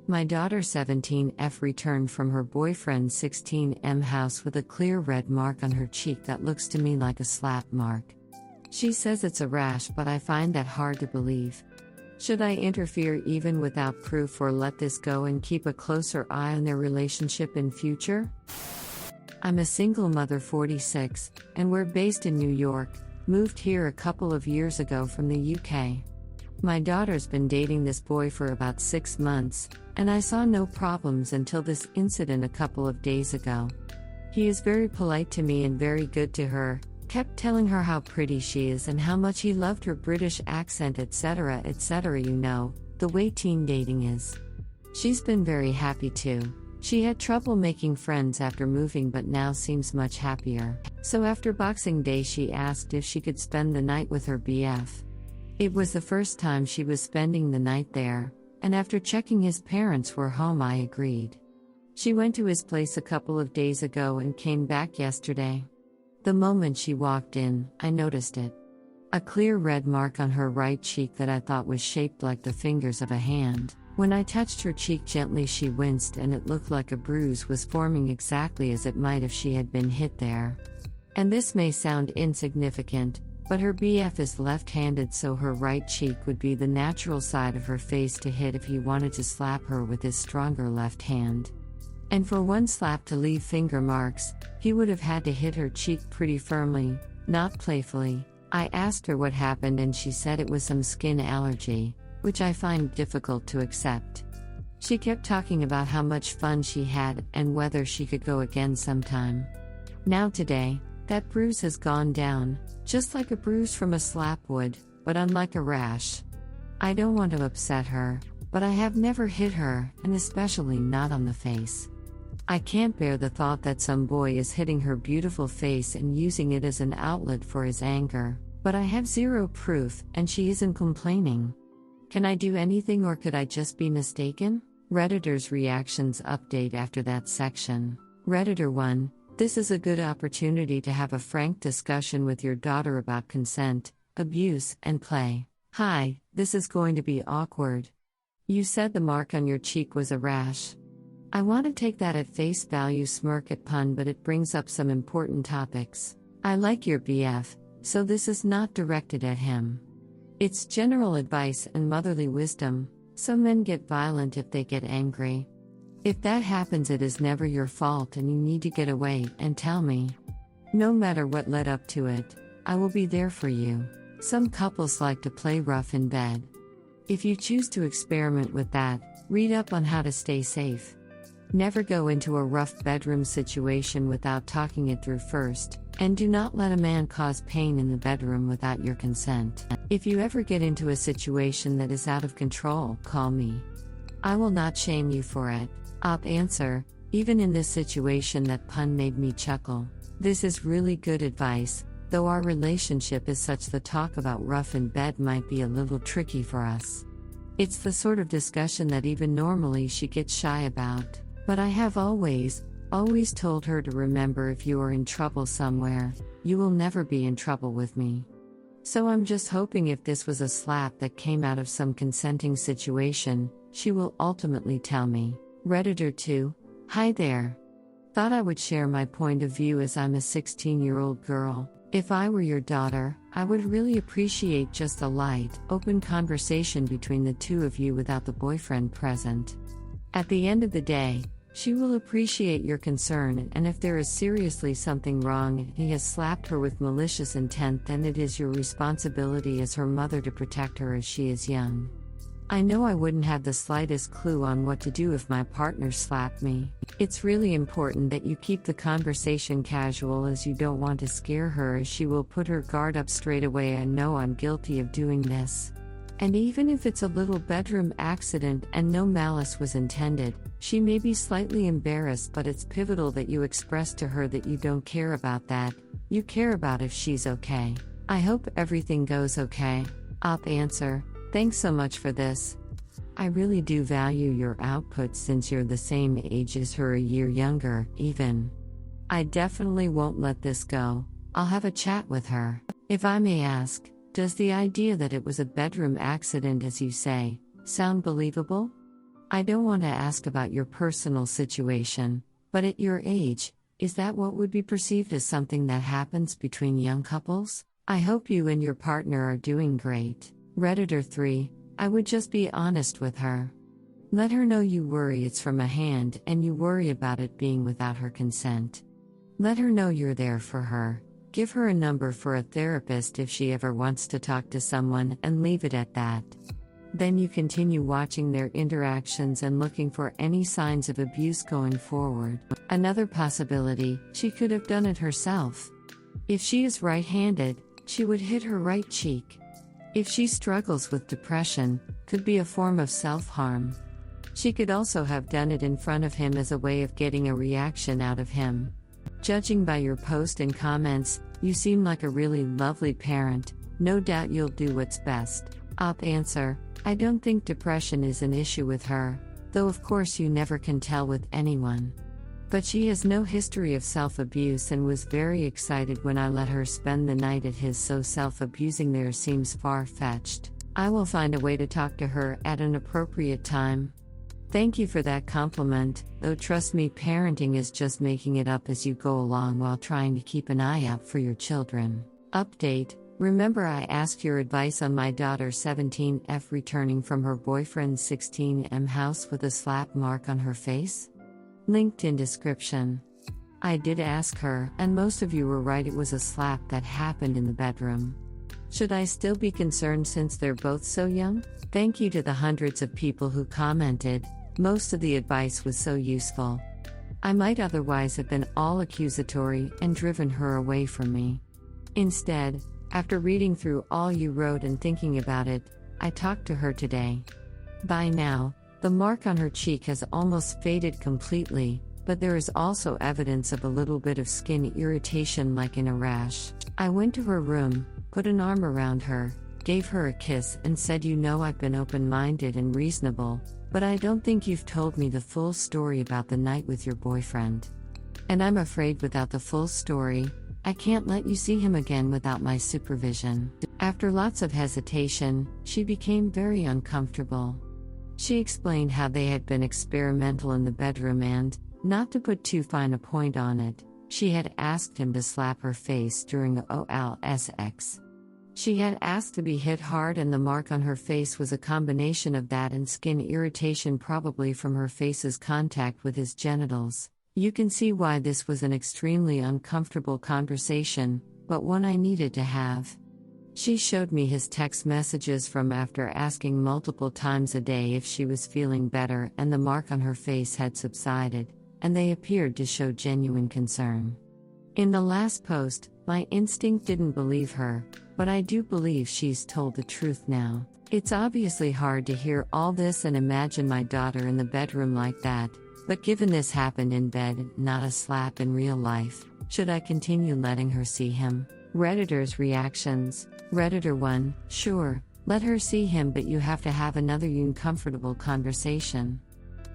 My daughter 17F returned from her boyfriend's 16M house with a clear red mark on her cheek that looks to me like a slap mark. She says it's a rash, but I find that hard to believe. Should I interfere even without proof, or let this go and keep a closer eye on their relationship in future? I'm a single mother, 46, and we're based in New York, moved here a couple of years ago from the UK. My daughter's been dating this boy for about 6 months, and I saw no problems until this incident a couple of days ago. He is very polite to me and very good to her, kept telling her how pretty she is and how much he loved her British accent, etc., etc. You know, the way teen dating is. She's been very happy too. She had trouble making friends after moving but now seems much happier. So after Boxing Day she asked if she could spend the night with her BF. It was the first time she was spending the night there, and after checking his parents were home I agreed. She went to his place a couple of days ago and came back yesterday. The moment she walked in, I noticed it. A clear red mark on her right cheek that I thought was shaped like the fingers of a hand. When I touched her cheek gently she winced and it looked like a bruise was forming exactly as it might if she had been hit there. And this may sound insignificant, but her BF is left-handed, so her right cheek would be the natural side of her face to hit if he wanted to slap her with his stronger left hand. And for one slap to leave finger marks, he would have had to hit her cheek pretty firmly, not playfully. I asked her what happened and she said it was some skin allergy, which I find difficult to accept. She kept talking about how much fun she had and whether she could go again sometime. Now today, that bruise has gone down, just like a bruise from a slap would, but unlike a rash. I don't want to upset her, but I have never hit her, and especially not on the face. I can't bear the thought that some boy is hitting her beautiful face and using it as an outlet for his anger, but I have zero proof, and she isn't complaining. Can I do anything, or could I just be mistaken? Redditor's reactions update after that section. Redditor 1. This is a good opportunity to have a frank discussion with your daughter about consent, abuse, and play. Hi, this is going to be awkward. You said the mark on your cheek was a rash. I want to take that at face value, smirk at pun, but it brings up some important topics. I like your BF, so this is not directed at him. It's general advice and motherly wisdom. Some men get violent if they get angry. If that happens, it is never your fault and you need to get away and tell me. No matter what led up to it, I will be there for you. Some couples like to play rough in bed. If you choose to experiment with that, read up on how to stay safe. Never go into a rough bedroom situation without talking it through first, and do not let a man cause pain in the bedroom without your consent. If you ever get into a situation that is out of control, call me. I will not shame you for it. Op answer, even in this situation, that pun made me chuckle. This is really good advice, though our relationship is such the talk about rough in bed might be a little tricky for us. It's the sort of discussion that even normally she gets shy about. But I have always told her to remember, if you are in trouble somewhere, you will never be in trouble with me. So I'm just hoping if this was a slap that came out of some consenting situation, she will ultimately tell me. Redditor 2. Hi there. Thought I would share my point of view as I'm a 16-year-old girl. If I were your daughter, I would really appreciate just a light, open conversation between the two of you without the boyfriend present. At the end of the day, she will appreciate your concern, and if there is seriously something wrong and he has slapped her with malicious intent, then it is your responsibility as her mother to protect her as she is young. I know I wouldn't have the slightest clue on what to do if my partner slapped me. It's really important that you keep the conversation casual, as you don't want to scare her, as she will put her guard up straight away. I know I'm guilty of doing this. And even if it's a little bedroom accident and no malice was intended, she may be slightly embarrassed, but it's pivotal that you express to her that you don't care about that, you care about if she's okay. I hope everything goes okay. Op answer. Thanks so much for this. I really do value your output since you're the same age as her, a year younger, even. I definitely won't let this go. I'll have a chat with her. If I may ask, does the idea that it was a bedroom accident, as you say, sound believable? I don't want to ask about your personal situation, but at your age, is that what would be perceived as something that happens between young couples? I hope you and your partner are doing great. Redditor 3, I would just be honest with her. Let her know you worry it's from a hand and you worry about it being without her consent. Let her know you're there for her. Give her a number for a therapist if she ever wants to talk to someone, and leave it at that. Then you continue watching their interactions and looking for any signs of abuse going forward. Another possibility, she could have done it herself. If she is right-handed, she would hit her right cheek. If she struggles with depression, could be a form of self-harm. She could also have done it in front of him as a way of getting a reaction out of him. Judging by your post and comments, you seem like a really lovely parent. No doubt you'll do what's best. Op answer, I don't think depression is an issue with her, though of course you never can tell with anyone. But she has no history of self-abuse and was very excited when I let her spend the night at his, so self-abusing there seems far-fetched. I will find a way to talk to her at an appropriate time. Thank you for that compliment, though trust me, parenting is just making it up as you go along while trying to keep an eye out for your children. Update, remember I asked your advice on my daughter 17F returning from her boyfriend's 16M house with a slap mark on her face? Linked in description. I did ask her, and most of you were right, it was a slap that happened in the bedroom. Should I still be concerned since they're both so young? Thank you to the hundreds of people who commented. Most of the advice was so useful. I might otherwise have been all accusatory and driven her away from me. Instead, after reading through all you wrote and thinking about it, I talked to her today. By now, the mark on her cheek has almost faded completely, but there is also evidence of a little bit of skin irritation like in a rash. I went to her room, put an arm around her, gave her a kiss and said, you know I've been open-minded and reasonable, but I don't think you've told me the full story about the night with your boyfriend. And I'm afraid without the full story, I can't let you see him again without my supervision. After lots of hesitation, she became very uncomfortable. She explained how they had been experimental in the bedroom and, not to put too fine a point on it, she had asked him to slap her face during the OLSX. She had asked to be hit hard, and the mark on her face was a combination of that and skin irritation, probably from her face's contact with his genitals. You can see why this was an extremely uncomfortable conversation, but one I needed to have. She showed me his text messages from after asking multiple times a day if she was feeling better, and the mark on her face had subsided, and they appeared to show genuine concern. In the last post, my instinct didn't believe her, but I do believe she's told the truth now. It's obviously hard to hear all this and imagine my daughter in the bedroom like that, but given this happened in bed, not a slap in real life, should I continue letting her see him? Redditor's reactions. Redditor 1, sure, let her see him, but you have to have another uncomfortable conversation.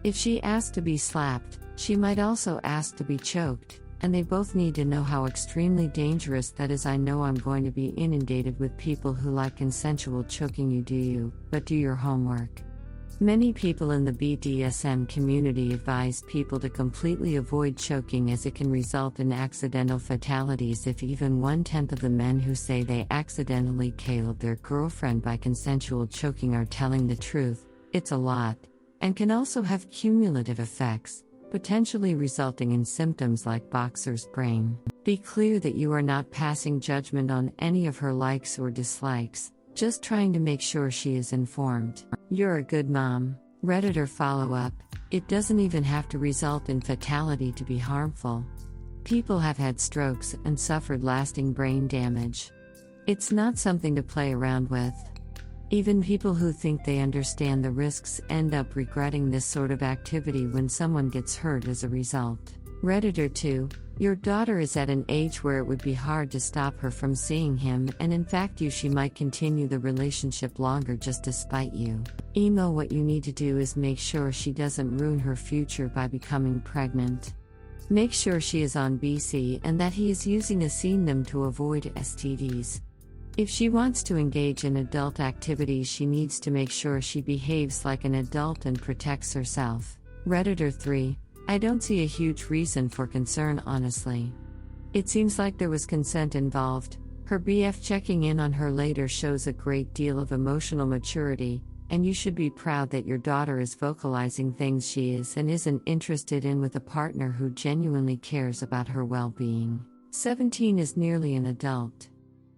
If she asks to be slapped, she might also ask to be choked, and they both need to know how extremely dangerous that is. I know I'm going to be inundated with people who like consensual choking you, but do your homework. Many people in the BDSM community advise people to completely avoid choking, as it can result in accidental fatalities. If even 1/10 of the men who say they accidentally killed their girlfriend by consensual choking are telling the truth, it's a lot, and can also have cumulative effects, potentially resulting in symptoms like boxer's brain. Be clear that you are not passing judgment on any of her likes or dislikes, just trying to make sure she is informed. You're a good mom. Redditor follow-up, it doesn't even have to result in fatality to be harmful. People have had strokes and suffered lasting brain damage. It's not something to play around with. Even people who think they understand the risks end up regretting this sort of activity when someone gets hurt as a result. Redditor 2, your daughter is at an age where it would be hard to stop her from seeing him, and in fact she might continue the relationship longer just to spite you. Emo, what you need to do is make sure she doesn't ruin her future by becoming pregnant. Make sure she is on BC and that he is using a condom to avoid STDs. If she wants to engage in adult activities, she needs to make sure she behaves like an adult and protects herself. Redditor 3. I don't see a huge reason for concern, honestly. It seems like there was consent involved. Her BF checking in on her later shows a great deal of emotional maturity, and you should be proud that your daughter is vocalizing things she is and isn't interested in with a partner who genuinely cares about her well-being. 17 is nearly an adult.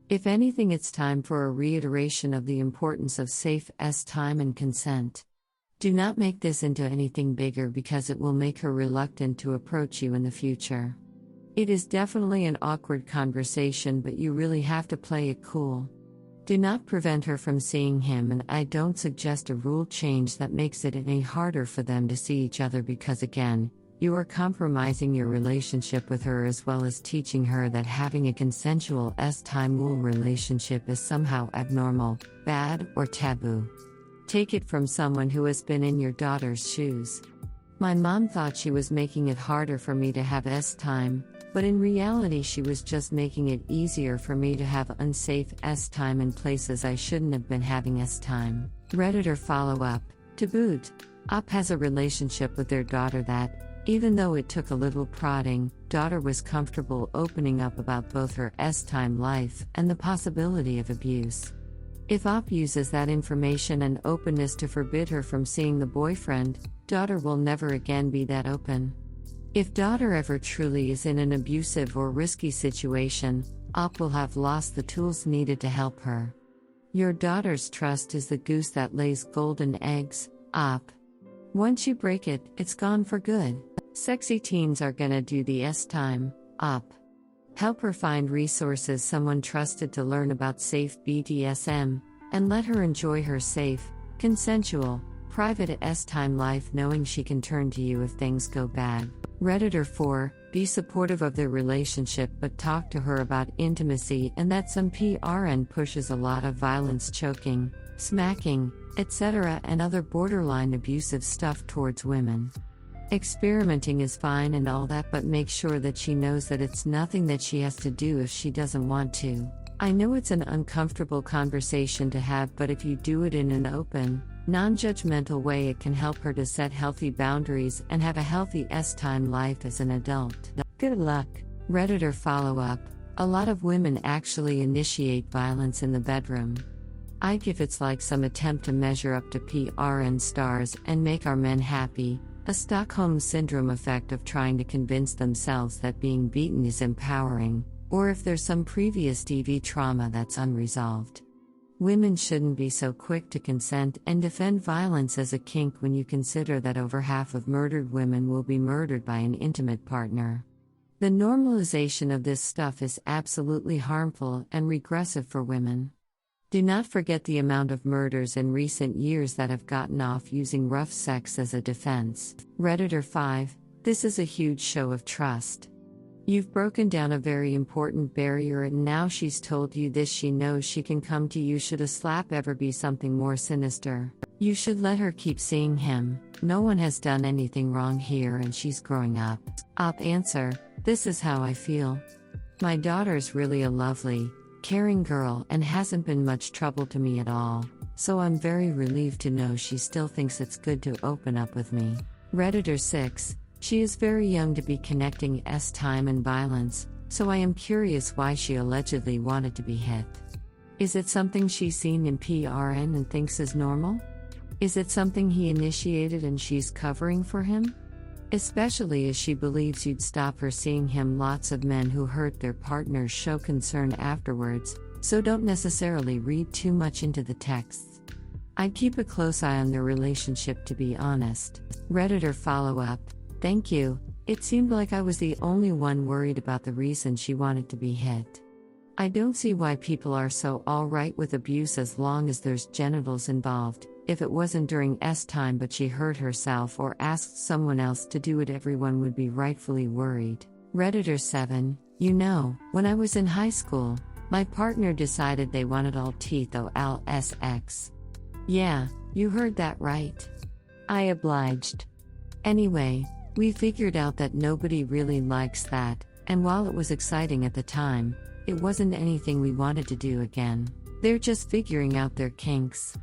If anything, it's time for a reiteration of the importance of safe time and consent. Do not make this into anything bigger because it will make her reluctant to approach you in the future. It is definitely an awkward conversation, but you really have to play it cool. Do not prevent her from seeing him, and I don't suggest a rule change that makes it any harder for them to see each other because, again, you are compromising your relationship with her as well as teaching her that having a consensual time relationship is somehow abnormal, bad, or taboo. Take it from someone who has been in your daughter's shoes. My mom thought she was making it harder for me to have time, but in reality she was just making it easier for me to have unsafe time in places I shouldn't have been having time. Redditor follow-up. To boot, Op has a relationship with their daughter that, even though it took a little prodding, daughter was comfortable opening up about both her time life and the possibility of abuse. If Op uses that information and openness to forbid her from seeing the boyfriend, daughter will never again be that open. If daughter ever truly is in an abusive or risky situation, Op will have lost the tools needed to help her. Your daughter's trust is the goose that lays golden eggs, Op. Once you break it, it's gone for good. Sexy teens are gonna do the time, Op. Help her find resources, someone trusted to learn about safe BDSM, and let her enjoy her safe, consensual, private time life knowing she can turn to you if things go bad. Redditor 4. Be supportive of their relationship but talk to her about intimacy and that some PRN pushes a lot of violence, choking, smacking, etc. and other borderline abusive stuff towards women. Experimenting is fine and all that, but make sure that she knows that it's nothing that she has to do if she doesn't want to. I know it's an uncomfortable conversation to have, but if you do it in an open, non-judgmental way, it can help her to set healthy boundaries and have a healthy time life as an adult. Good luck. Redditor follow-up. A lot of women actually initiate violence in the bedroom. I give it's like some attempt to measure up to PRN stars and make our men happy, a Stockholm Syndrome effect of trying to convince themselves that being beaten is empowering, or if there's some previous DV trauma that's unresolved. Women shouldn't be so quick to consent and defend violence as a kink when you consider that over half of murdered women will be murdered by an intimate partner. The normalization of this stuff is absolutely harmful and regressive for women. Do not forget the amount of murders in recent years that have gotten off using rough sex as a defense. Redditor 5. This is a huge show of trust. You've broken down a very important barrier and now she's told you this, she knows she can come to you should a slap ever be something more sinister. You should let her keep seeing him. No one has done anything wrong here and she's growing up. Op answer. This is how I feel. My daughter's really a lovely, caring girl and hasn't been much trouble to me at all, so I'm very relieved to know she still thinks it's good to open up with me. Redditor 6. She is very young to be connecting time and violence, so I am curious why she allegedly wanted to be hit. Is it something she's seen in PRN and thinks is normal? Is it something he initiated and she's covering for him? Especially as she believes you'd stop her seeing him. Lots of men who hurt their partners show concern afterwards, so don't necessarily read too much into the texts. I'd keep a close eye on their relationship, to be honest. Redditor follow-up. Thank you. It seemed like I was the only one worried about the reason she wanted to be hit. I don't see why people are so alright with abuse as long as there's genitals involved. If it wasn't during time but she hurt herself or asked someone else to do it, everyone would be rightfully worried. Redditor 7. You know, when I was in high school, my partner decided they wanted all teeth OLSX. Yeah, you heard that right. I obliged. Anyway, we figured out that nobody really likes that, and while it was exciting at the time, It wasn't anything we wanted to do again. They're just figuring out their kinks.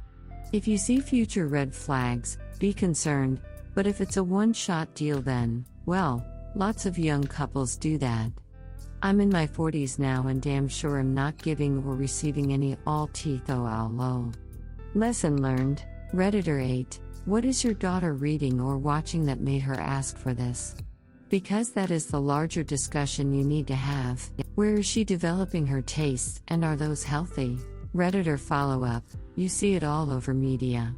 If you see future red flags, be concerned, but if it's a one-shot deal then, well, lots of young couples do that. I'm in my 40s now and damn sure I'm not giving or receiving any all teeth lol. Lesson learned. Redditor 8. What is your daughter reading or watching that made her ask for this? Because that is the larger discussion you need to have. Where is she developing her tastes, and are those healthy? Redditor follow-up. You see it all over media.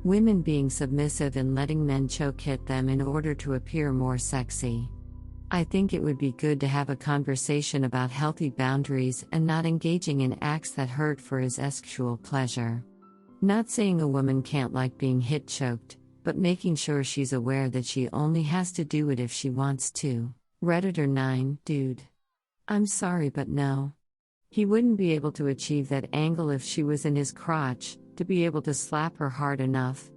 Women being submissive and letting men choke hit them in order to appear more sexy. I think it would be good to have a conversation about healthy boundaries and not engaging in acts that hurt for his sexual pleasure. Not saying a woman can't like being hit choked, but making sure she's aware that she only has to do it if she wants to. Redditor 9. Dude. I'm sorry but no. He wouldn't be able to achieve that angle if she was in his crotch, to be able to slap her hard enough.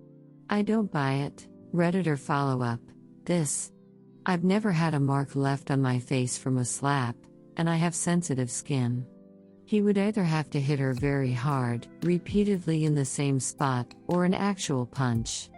I don't buy it. Redditor follow-up. This. I've never had a mark left on my face from a slap, and I have sensitive skin. He would either have to hit her very hard, repeatedly in the same spot, or an actual punch.